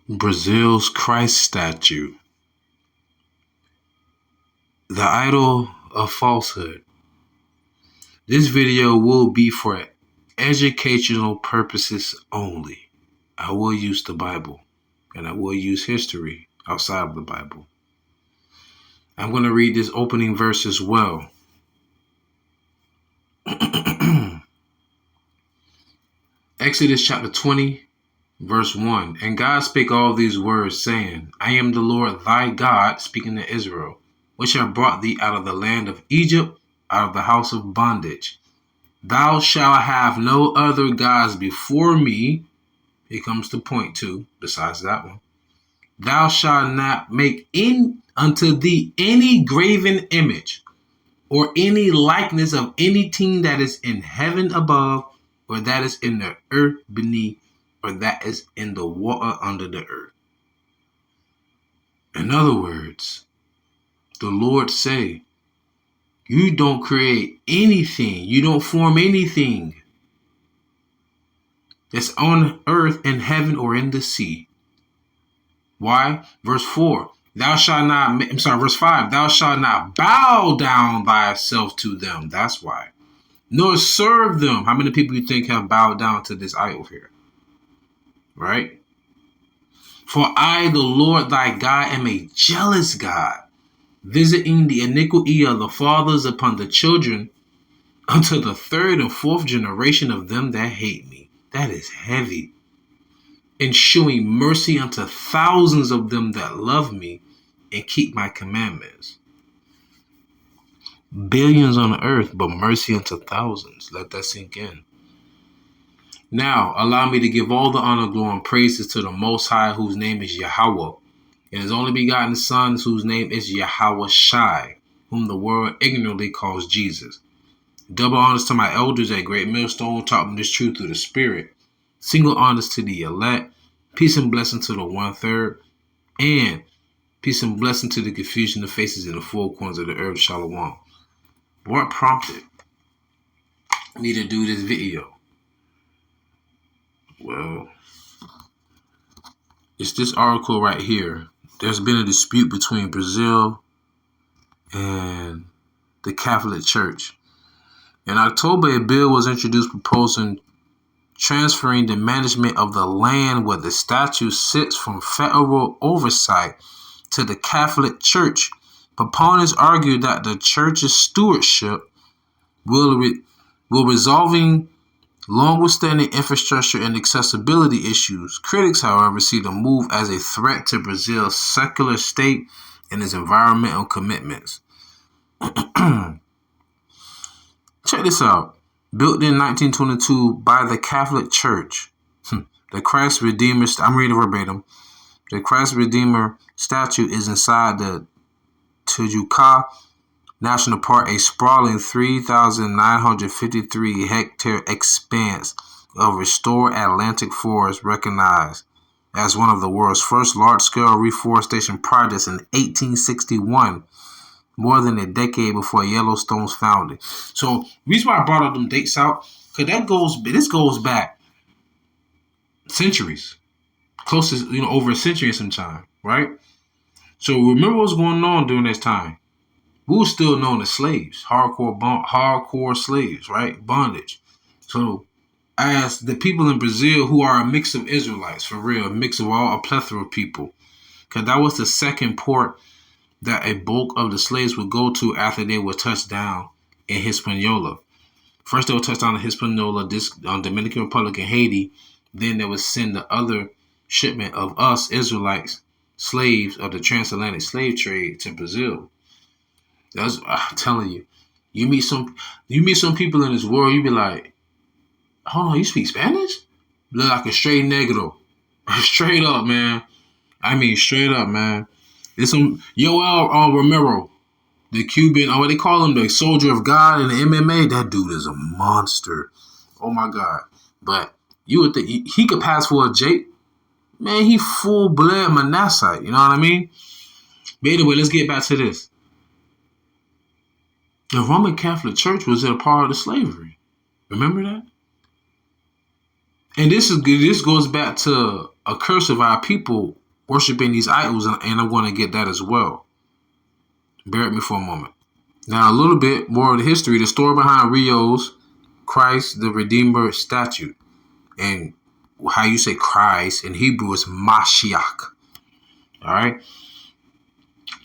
Brazil's Christ statue. The idol of falsehood. This video will be for educational purposes only. I will use the Bible, and I will use history outside of the Bible. I'm going to read this opening verse as well. Exodus chapter 20, verse 1. And God spake all these words, saying, I am the Lord thy God, speaking to Israel, which have brought thee out of the land of Egypt, out of the house of bondage. Thou shalt have no other gods before me. Here comes the point two, besides that one. Thou shalt not make unto thee any graven image, or any likeness of anything that is in heaven above, or that is in the earth beneath, or that is in the water under the earth. In other words, the Lord say, you don't create anything, you don't form anything that's on earth, in heaven, or in the sea. Why? Verse 4. Verse 5. Thou shalt not bow down thyself to them. That's why. Nor serve them. How many people you think have bowed down to this idol here? Right? For I, the Lord thy God, am a jealous God, visiting the iniquity of the fathers upon the children, unto the third and fourth generation of them that hate me. That is heavy. And showing mercy unto thousands of them that love me and keep my commandments. Billions on earth, but mercy unto thousands. Let that sink in. Now, allow me to give all the honor, glory, and praises to the Most High, whose name is YAHAWAH, and his only begotten Son, whose name is YAHAWASHI, whom the world ignorantly calls Jesus. Double honors to my elders at Great Millstone, taught me this truth through the Spirit. Single honors to the elect. Peace and blessing to the 1/3. And peace and blessing to the confusion of faces in the four corners of the earth. Shalom. What prompted me to do this video? Well, it's this article right here. There's been a dispute between Brazil and the Catholic Church. In October, a bill was introduced proposing transferring the management of the land where the statue sits from federal oversight to the Catholic Church. Proponents argue that the church's stewardship will resolving long-standing infrastructure and accessibility issues. Critics, however, see the move as a threat to Brazil's secular state and its environmental commitments. Check this out. Built in 1922 by the Catholic Church, the Christ Redeemer, I'm reading verbatim, the Christ Redeemer statue is inside the Tijuca National Park, a sprawling 3,953 hectare expanse of restored Atlantic forest, recognized as one of the world's first large-scale reforestation projects in 1861. More than a decade before Yellowstone's founding. So, the reason why I brought up them dates out, because this goes back centuries, close to over a century sometime, right? So remember what's going on during this time. We were still known as slaves, hardcore slaves, right? Bondage. So, as the people in Brazil who are a mix of Israelites, for real, a mix of a plethora of people, because that was the second port that a bulk of the slaves would go to after they would touch down in Hispaniola. First, they would touch down in Hispaniola, Dominican Republic, and Haiti. Then they would send the other shipment of us Israelites, slaves of the Transatlantic slave trade, to Brazil. I'm telling you, you meet some people in this world, you be like, hold on, you speak Spanish? Look like a straight negro, straight up, man. I mean, straight up, man. It's some Yoel Romero, the Cuban, what they call him, the soldier of God in the MMA. That dude is a monster. Oh my God. But you would think he could pass for a Jake. Man, he full-blood Manasseh. You know what I mean? But anyway, let's get back to this. The Roman Catholic Church was a part of the slavery. Remember that? And this goes back to a curse of our people worshiping these idols, and I'm going to get that as well. Bear with me for a moment. Now, a little bit more of the history, the story behind Rio's Christ the Redeemer statue, and how you say Christ in Hebrew is Mashiach. All right.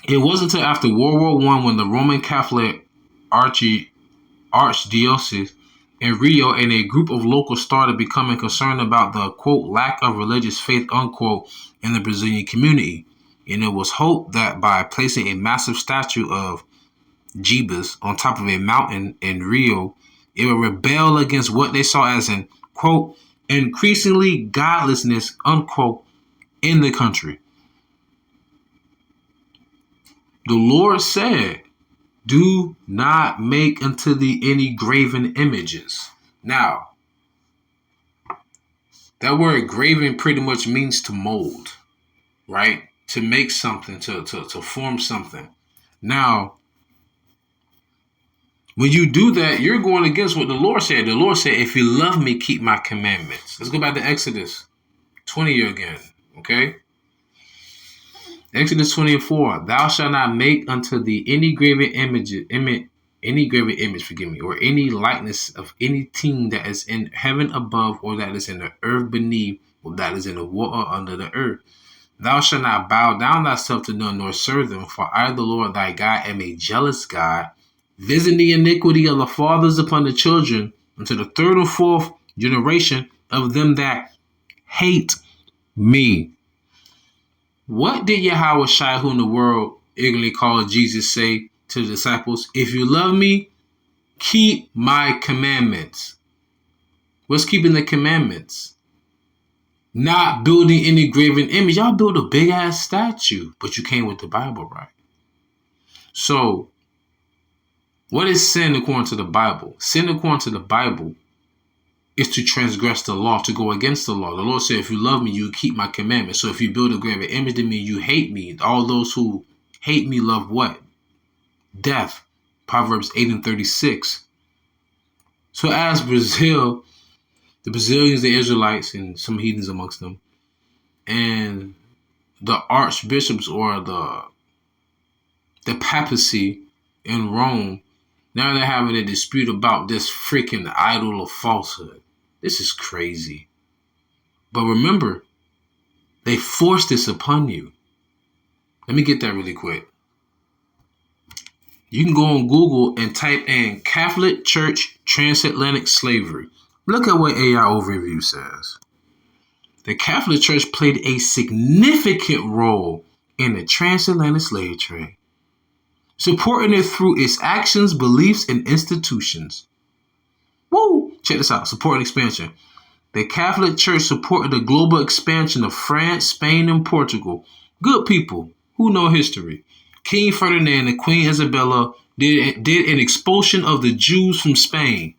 It wasn't until after World War I when the Roman Catholic Archdiocese in Rio and a group of locals started becoming concerned about the, quote, lack of religious faith, unquote, in the Brazilian community. And it was hoped that by placing a massive statue of Jebus on top of a mountain in Rio, it would rebel against what they saw as an, quote, increasingly godlessness, unquote, in the country. The Lord said, do not make unto thee any graven images. Now, that word graven pretty much means to mold, right? To make something, to form something. Now, when you do that, you're going against what the Lord said. The Lord said, if you love me, keep my commandments. Let's go back to Exodus 20 again, okay? Exodus 20:4. Thou shalt not make unto thee any graven image, or any likeness of anything that is in heaven above, or that is in the earth beneath, or that is in the water under the earth. Thou shalt not bow down thyself to none, nor serve them, for I, the Lord thy God, am a jealous God, visiting the iniquity of the fathers upon the children, unto the third and fourth generation of them that hate me. What did YAHAWASHI, who in the world ignorantly called Jesus, say to the disciples? If you love me, keep my commandments. What's keeping the commandments? Not building any graven image. Y'all build a big ass statue, but you came with the Bible, right? So, what is sin according to the Bible? Sin according to the Bible is to transgress the law, to go against the law. The Lord said, if you love me, you keep my commandments. So if you build a graven image to me, you hate me. All those who hate me love what? Death. Proverbs 8:36. So as Brazil, the Brazilians, the Israelites, and some heathens amongst them, and the archbishops or the papacy in Rome, now they're having a dispute about this freaking idol of falsehood. This is crazy. But remember, they forced this upon you. Let me get that really quick. You can go on Google and type in Catholic Church Transatlantic Slavery. Look at what AI Overview says. The Catholic Church played a significant role in the transatlantic slave trade, supporting it through its actions, beliefs, and institutions. Woo! Check this out. Support and expansion. The Catholic Church supported the global expansion of France, Spain, and Portugal. Good people who know history. King Ferdinand and Queen Isabella did an expulsion of the Jews from Spain.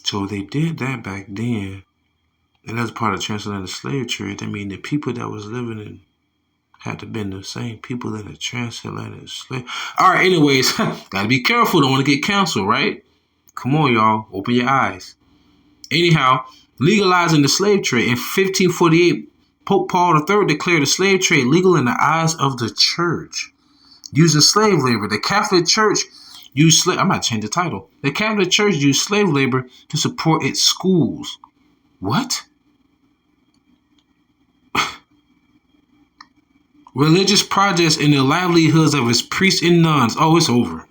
So they did that back then. And that's part of the transatlantic slave trade. I mean, the people that was living in had to been the same people in the transatlantic slave. All right, anyways, gotta be careful. Don't want to get canceled, right? Come on, y'all. Open your eyes. Anyhow, legalizing the slave trade. In 1548, Pope Paul III declared the slave trade legal in the eyes of the church. Using slave labor, the Catholic Church used slave. I might change the title. The Catholic Church used slave labor to support its schools. What? Religious projects and the livelihoods of its priests and nuns. Oh, it's over.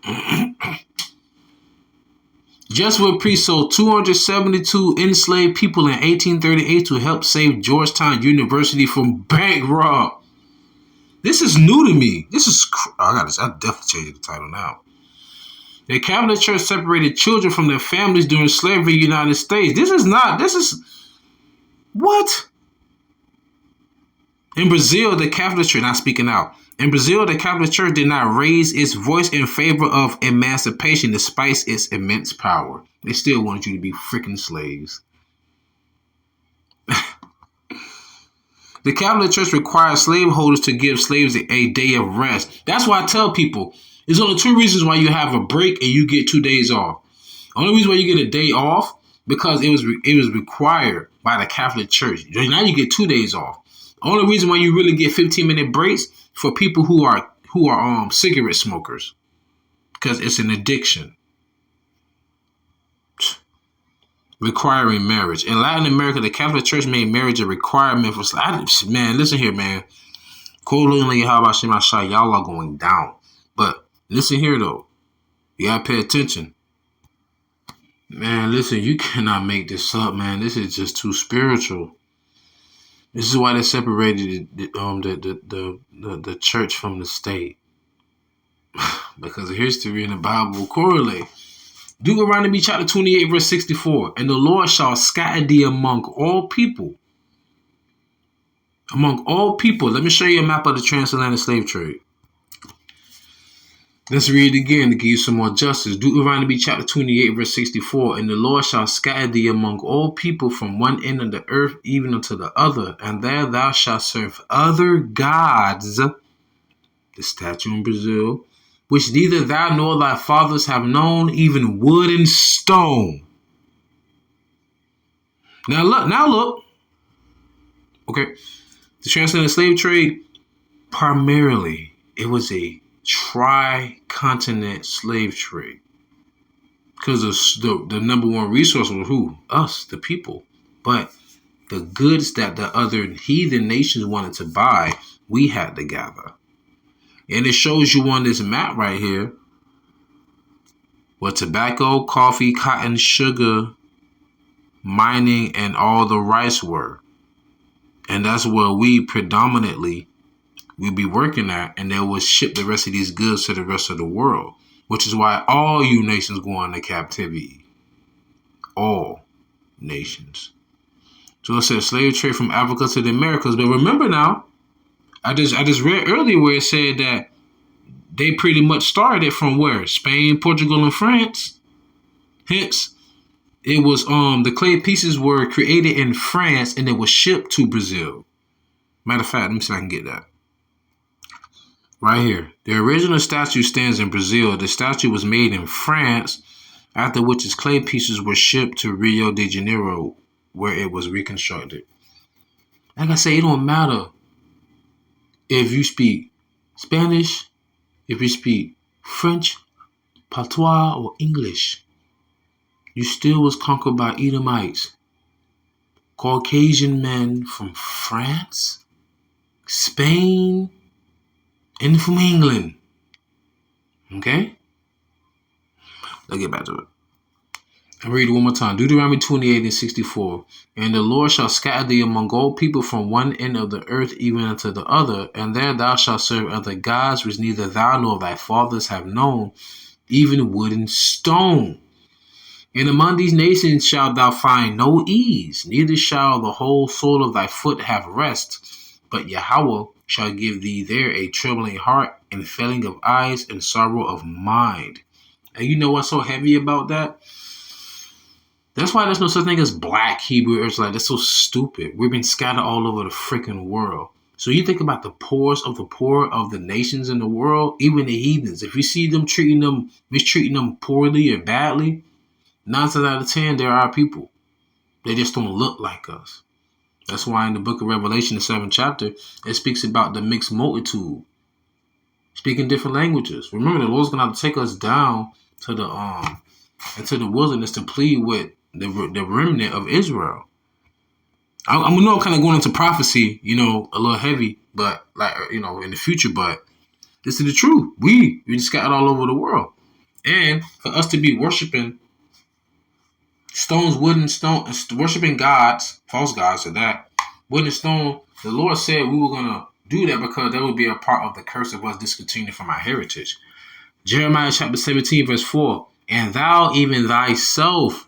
Jesuit priests sold 272 enslaved people in 1838 to help save Georgetown University from bank rob. This is new to me. This is. I definitely change the title now. The Catholic Church separated children from their families during slavery in the United States. This is. What? In Brazil, the Catholic Church, not speaking out. In Brazil, the Catholic Church did not raise its voice in favor of emancipation despite its immense power. They still wanted you to be freaking slaves. The Catholic Church requires slaveholders to give slaves a day of rest. That's why I tell people, there's only two reasons why you have a break and you get 2 days off. Only reason why you get a day off because it was required by the Catholic Church. Now you get 2 days off. Only reason why you really get 15-minute breaks for people who are cigarette smokers, because it's an addiction. Requiring marriage. In Latin America, the Catholic Church made marriage a requirement for man, listen here, man. YAHAWASHI, y'all are going down. But listen here though. You gotta pay attention. Man, listen, you cannot make this up, man. This is just too spiritual. This is why they separated the church from the state. Because the history in the Bible correlate. Deuteronomy chapter 28, verse 64. And the Lord shall scatter thee among all people. Among all people. Let me show you a map of the transatlantic slave trade. Let's read it again to give you some more justice. Deuteronomy chapter 28, verse 64. And the Lord shall scatter thee among all people from one end of the earth even unto the other. And there thou shalt serve other gods. The statue in Brazil. Which neither thou nor thy fathers have known, even wood and stone. Now look. Okay. The transatlantic slave trade, primarily, it was a tri-continent slave trade. Because the number one resource was who? Us, the people. But the goods that the other heathen nations wanted to buy, we had to gather. And it shows you on this map right here where tobacco, coffee, cotton, sugar, mining, and all the rice were. And that's where we predominantly we'd be working at, and they would ship the rest of these goods to the rest of the world, which is why all you nations go into captivity. All nations. So it says slave trade from Africa to the Americas. But remember now, I just read earlier where it said that they pretty much started from where? Spain, Portugal, and France. Hence, it was the clay pieces were created in France and it was shipped to Brazil. Matter of fact, let me see if I can get that. Right here. The original statue stands in Brazil. The statue was made in France, after which its clay pieces were shipped to Rio de Janeiro, where it was reconstructed. Like I say, it don't matter if you speak Spanish, if you speak French, patois, or English. You still was conquered by Edomites. Caucasian men from France, Spain, and from England. Okay? Let's get back to it. I'll read it one more time. Deuteronomy 28 and 64. And the Lord shall scatter thee among all people from one end of the earth even unto the other, and there thou shalt serve other gods which neither thou nor thy fathers have known, even wood and stone. And among these nations shalt thou find no ease, neither shall the whole sole of thy foot have rest, but Yahweh shall give thee there a trembling heart and failing of eyes and sorrow of mind. And you know what's so heavy about that? That's why there's no such thing as black Hebrew Israelite. That's so stupid. We've been scattered all over the freaking world. So you think about the poorest of the poor of the nations in the world, even the heathens. If you see them mistreating them poorly or badly, 9 times out of 10, they're our people. They just don't look like us. That's why in the book of Revelation, the 7th chapter, it speaks about the mixed multitude, speaking different languages. Remember, the Lord's going to have to take us down to the into the wilderness to plead with the remnant of Israel. I know I'm kind of going into prophecy, a little heavy, but in the future, but this is the truth. We scattered all over the world. And for us to be worshiping stones, wood and stone, worshiping gods, false gods at that, wood and stone, the Lord said we were going to do that because that would be a part of the curse of us discontinuing from our heritage. Jeremiah chapter 17, verse 4. And thou even thyself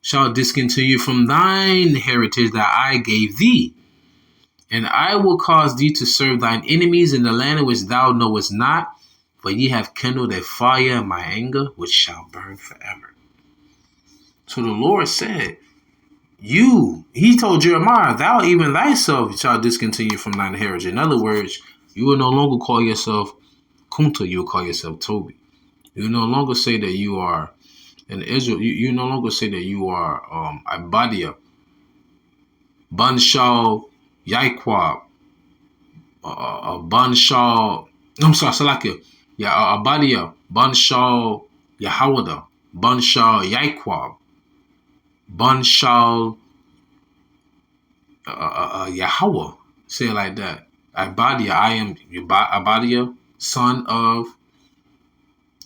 shalt discontinue from thine heritage that I gave thee. And I will cause thee to serve thine enemies in the land in which thou knowest not, for ye have kindled a fire in my anger, which shall burn forever. So the Lord said, he told Jeremiah, thou even thyself shalt discontinue from thine heritage. In other words, you will no longer call yourself Kunta, you will call yourself Toby. You will no longer say that you are In Israel, you no longer say that you are Abadia, Banshal, Yaikwab, Banshal. I'm sorry, Salakia. Yeah, Abadia, Banshal, Yahawada, Banshal, Yaikwab, Banshal, Yahawah. Say it like that. Abadia, I am Abadia, son of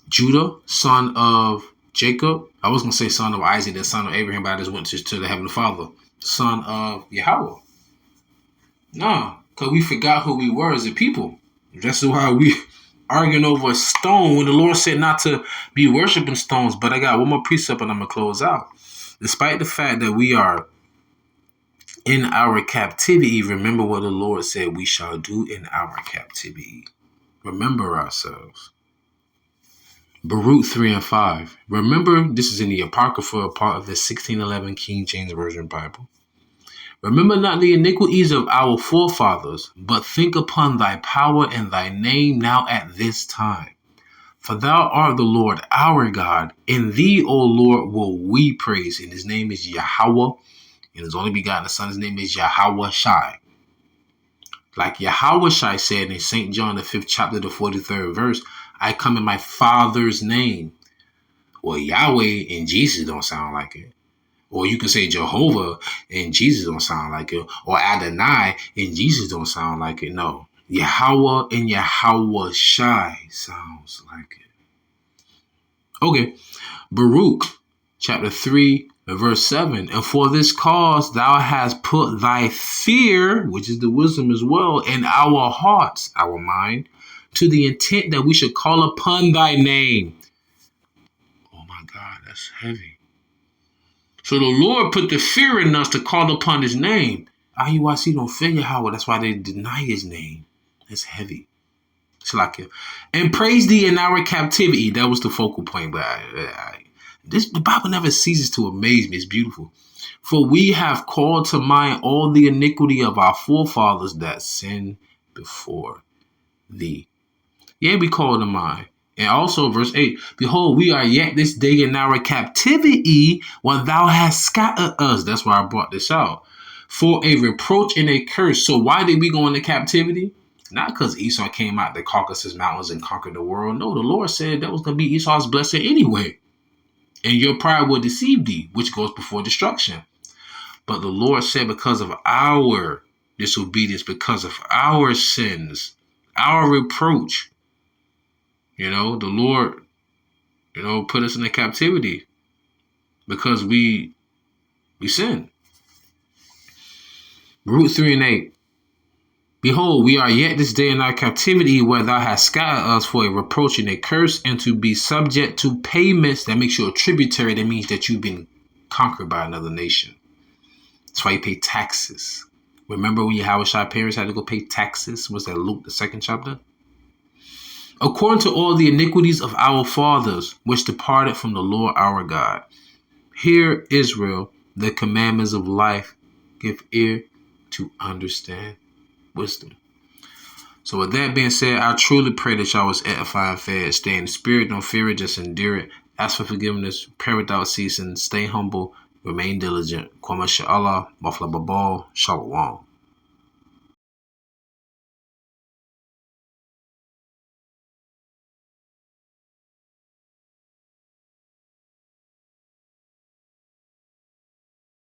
Judah, son of Jacob. I was going to say son of Isaac, the son of Abraham, but I just went to the Heavenly Father. Son of Yahweh. Nah, because we forgot who we were as a people. That's why we arguing over a stone when the Lord said not to be worshiping stones. But I got one more precept and I'm going to close out. Despite the fact that we are in our captivity, remember what the Lord said we shall do in our captivity. Remember ourselves. Baruch 3 and 5. Remember, this is in the Apocrypha, part of the 1611 King James Version Bible. Remember not the iniquities of our forefathers, but think upon thy power and thy name now at this time. For thou art the Lord our God, and thee, O Lord, will we praise. And his name is Yahawah, and his only begotten Son's name is YAHAWASHI. Like YAHAWASHI said in St. John, the 5th chapter, the 43rd verse, I come in my Father's name. Well, Yahweh and Jesus don't sound like it. Or you can say Jehovah and Jesus don't sound like it. Or Adonai and Jesus don't sound like it. No. Yahawah and YAHAWASHI sounds like it. Okay. Baruch chapter 3 verse 7. And for this cause thou hast put thy fear, which is the wisdom as well, in our hearts, our mind, to the intent that we should call upon thy name. Oh my God, that's heavy. So the Lord put the fear in us to call upon his name. IUIC don't fear Yahweh. That's why they deny his name. That's heavy. It's like it. And praise thee in our captivity. That was the focal point. But the Bible never ceases to amaze me. It's beautiful. For we have called to mind all the iniquity of our forefathers that sinned before thee. Yeah, we call to mind. And also verse 8, behold, we are yet this day in our captivity when thou hast scattered us. That's why I brought this out. For a reproach and a curse. So why did we go into captivity? Not because Esau came out the Caucasus Mountains and conquered the world. No, the Lord said that was going to be Esau's blessing anyway. And your pride will deceive thee, which goes before destruction. But the Lord said because of our disobedience, because of our sins, our reproach, the Lord, put us in a captivity because we sinned. Baruch 3 and 8. Behold, we are yet this day in our captivity where thou hast scattered us for a reproach and a curse, and to be subject to payments. That makes you a tributary. That means that you've been conquered by another nation. That's why you pay taxes. Remember when Yahawashi parents had to go pay taxes? Was that Luke, the 2nd chapter? According to all the iniquities of our fathers, which departed from the Lord our God. Hear, Israel, the commandments of life. Give ear to understand wisdom. So with that being said, I truly pray that y'all was edified and fed. Stay in the spirit, don't fear it, just endure it. Ask for forgiveness, pray without ceasing, stay humble, remain diligent. Kwama Sha'Allah, Mafla Babal, Shalom.